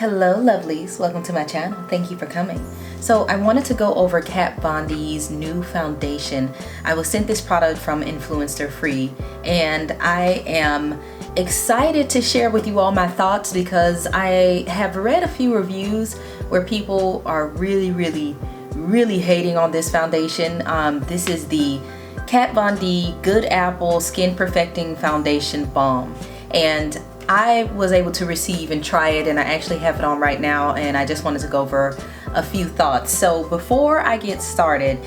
Hello lovelies, welcome to my channel. Thank you for coming. So I wanted to go over Kat Von D's new foundation. I was sent this product from Influencer Free and I am excited to share with you all my thoughts because I have read a few reviews where people are really hating on this foundation. This is the Kat Von D Good Apple Skin Perfecting Foundation Balm, and I was able to receive and try it, and I actually have it on right now, and I just wanted to go over a few thoughts. So before I get started,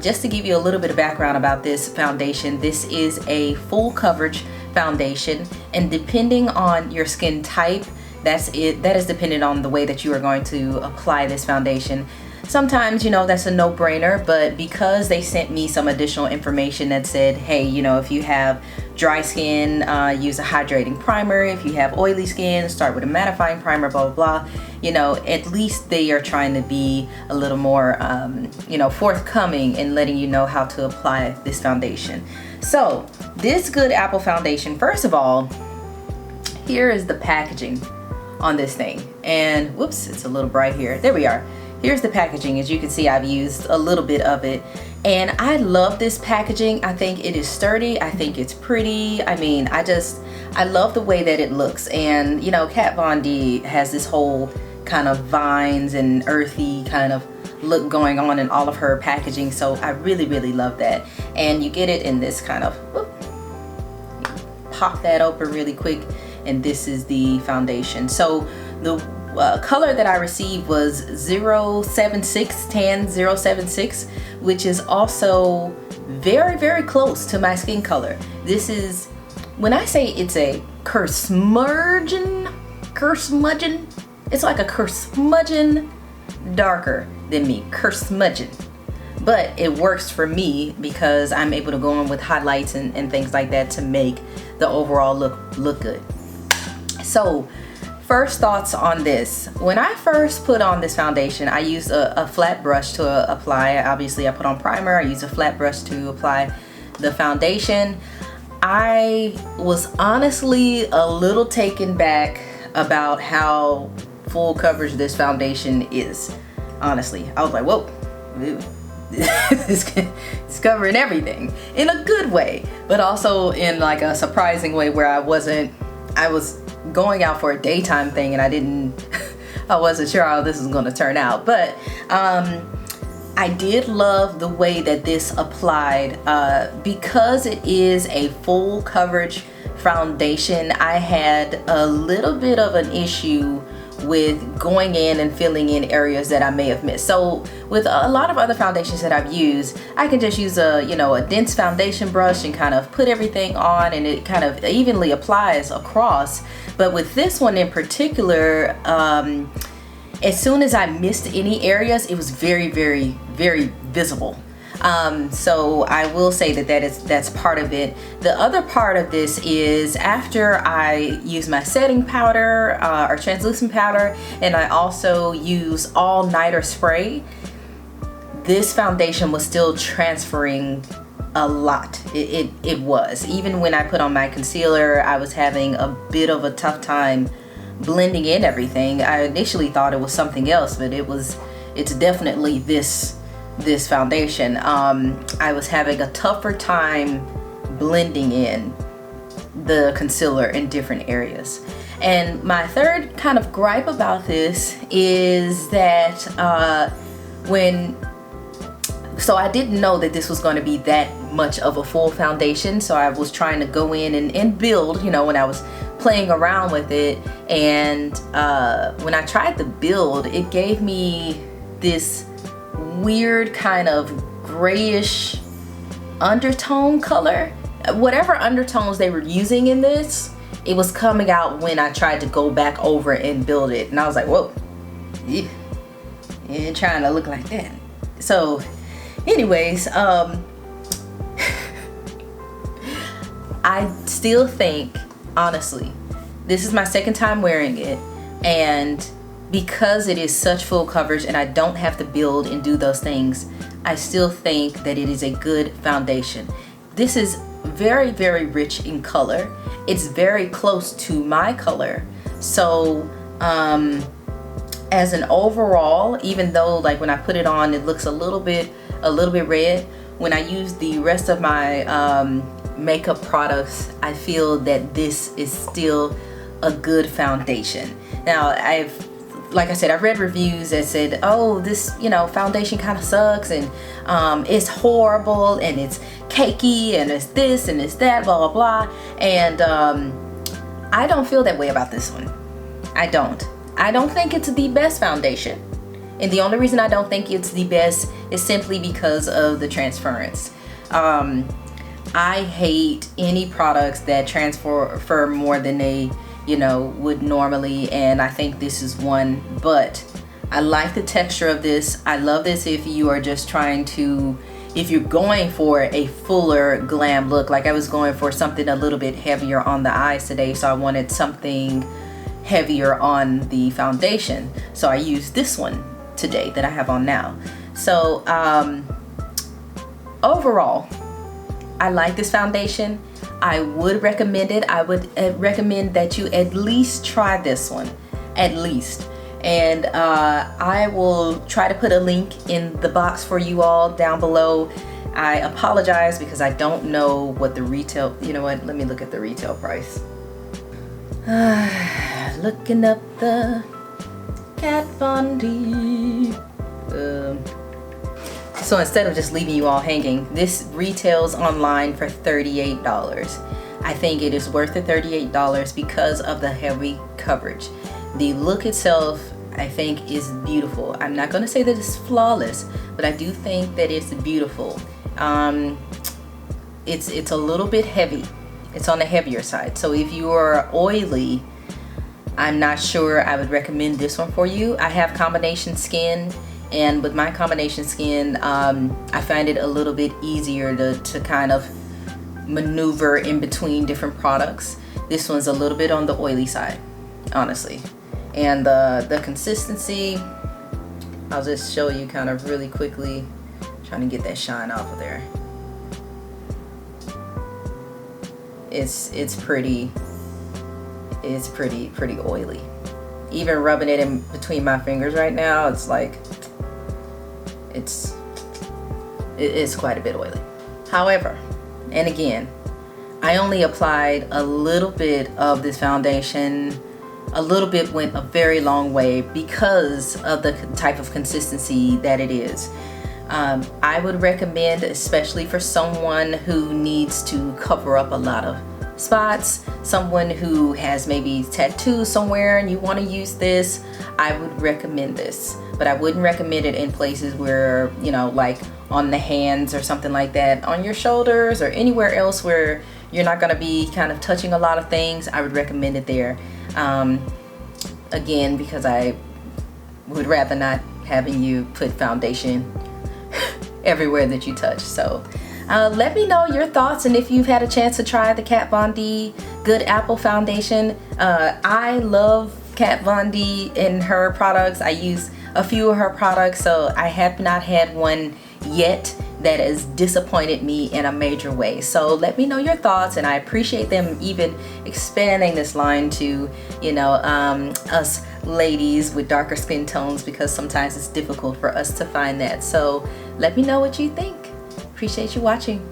just to give you a little bit of background about this foundation, this is a full coverage foundation, and depending on your skin type, that is dependent on the way that you are going to apply this foundation. Sometimes, that's a no-brainer, but because they sent me some additional information that said, hey, if you have dry skin, use a hydrating primer. If you have oily skin, start with a mattifying primer, blah, blah, blah. At least they are trying to be a little more, forthcoming in letting you know how to apply this foundation. So this Good Apple foundation, first of all, here is the packaging on this thing. And whoops, it's a little bright here. There we are. Here's the packaging. As you can see, I've used a little bit of it, and I love this packaging. I think it is sturdy. I think it's pretty. I mean, I love the way that it looks. And Kat Von D has this whole kind of vines and earthy kind of look going on in all of her packaging, so I really love that. And you get it in this kind of, whoop, pop that open really quick, and this is the foundation. So the color that I received was 076, tan 076, which is also very close to my skin color. This is, when I say it's a kersmudgeon, it's like a kersmudgeon darker than me, kersmudgeon. But it works for me because I'm able to go in with highlights and things like that to make the overall look good. So first thoughts on this. When I first put on this foundation, I used a flat brush to apply. Obviously I put on primer, I used a flat brush to apply the foundation. I was honestly a little taken back about how full coverage this foundation is. Honestly, I was like, whoa, it's covering everything in a good way, but also in like a surprising way where I was going out for a daytime thing, and I wasn't sure how this was going to turn out. But I did love the way that this applied because it is a full coverage foundation. I had a little bit of an issue with going in and filling in areas that I may have missed. So with a lot of other foundations that I've used, I can just use a dense foundation brush and kind of put everything on, and it kind of evenly applies across. But with this one in particular, as soon as I missed any areas, it was very visible. So I will say that's part of it. The other part of this is after I use my setting powder or translucent powder, and I also use all nighter spray, this foundation was still transferring a lot. It was. Even when I put on my concealer, I was having a bit of a tough time blending in everything. I initially thought it was something else, but it's definitely this foundation. I was having a tougher time blending in the concealer in different areas. And my third kind of gripe about this is that so I didn't know that this was going to be that much of a full foundation, so I was trying to go in and build, when I was playing around with it. And when I tried to build, it gave me this weird kind of grayish undertone color. Whatever undertones they were using in this, it was coming out when I tried to go back over and build it, and I was like, whoa, you ain't trying to look like that. So anyways, I still think, honestly, this is my second time wearing it, and because it is such full coverage and I don't have to build and do those things, I still think that it is a good foundation. This is very rich in color. It's very close to my color. So as an overall, even though like when I put it on, it looks a little bit red, when I use the rest of my makeup products, I feel that this is still a good foundation. Now, like I said, I've read reviews that said, oh, this, foundation kind of sucks, and it's horrible, and it's cakey, and it's this, and it's that, blah, blah, blah. And I don't feel that way about this one. I don't think it's the best foundation. And the only reason I don't think it's the best is simply because of the transference. I hate any products that transfer more than they would normally, and I think this is one. But I like the texture of this. I love this if you are just if you're going for a fuller glam look. Like I was going for something a little bit heavier on the eyes today, so I wanted something heavier on the foundation, so I used this one today that I have on now. So overall, I like this foundation. I would recommend it. I would recommend that you at least try this one, at least. And I will try to put a link in the box for you all down below. I apologize because I don't know what the retail, let me look at the retail price. Looking up the Kat Von D. So instead of just leaving you all hanging, this retails online for $38. I think it is worth the $38 because of the heavy coverage. The look itself, I think, is beautiful. I'm not going to say that it's flawless, but I do think that it's beautiful. It's a little bit heavy. It's on the heavier side. So if you are oily, I'm not sure I would recommend this one for you. I have combination skin, and with my combination skin, I find it a little bit easier to kind of maneuver in between different products. This one's a little bit on the oily side, honestly. And the consistency, I'll just show you kind of really quickly, trying to get that shine off of there. It's pretty oily. Even rubbing it in between my fingers right now, it's like it's quite a bit oily. However, and again, I only applied a little bit of this foundation. A little bit went a very long way because of the type of consistency that it is. I would recommend, especially for someone who needs to cover up a lot of spots, someone who has maybe tattoos somewhere and you want to use this, I would recommend this. But I wouldn't recommend it in places where, like on the hands or something like that, on your shoulders or anywhere else where you're not going to be kind of touching a lot of things. I would recommend it there. Again, because I would rather not having you put foundation everywhere that you touch. So let me know your thoughts, and if you've had a chance to try the Kat Von D Good Apple Foundation. I love Kat Von D and her products. I use a few of her products, so I have not had one yet that has disappointed me in a major way. So let me know your thoughts, and I appreciate them even expanding this line to us ladies with darker skin tones, because sometimes it's difficult for us to find that. So let me know what you think. Appreciate you watching.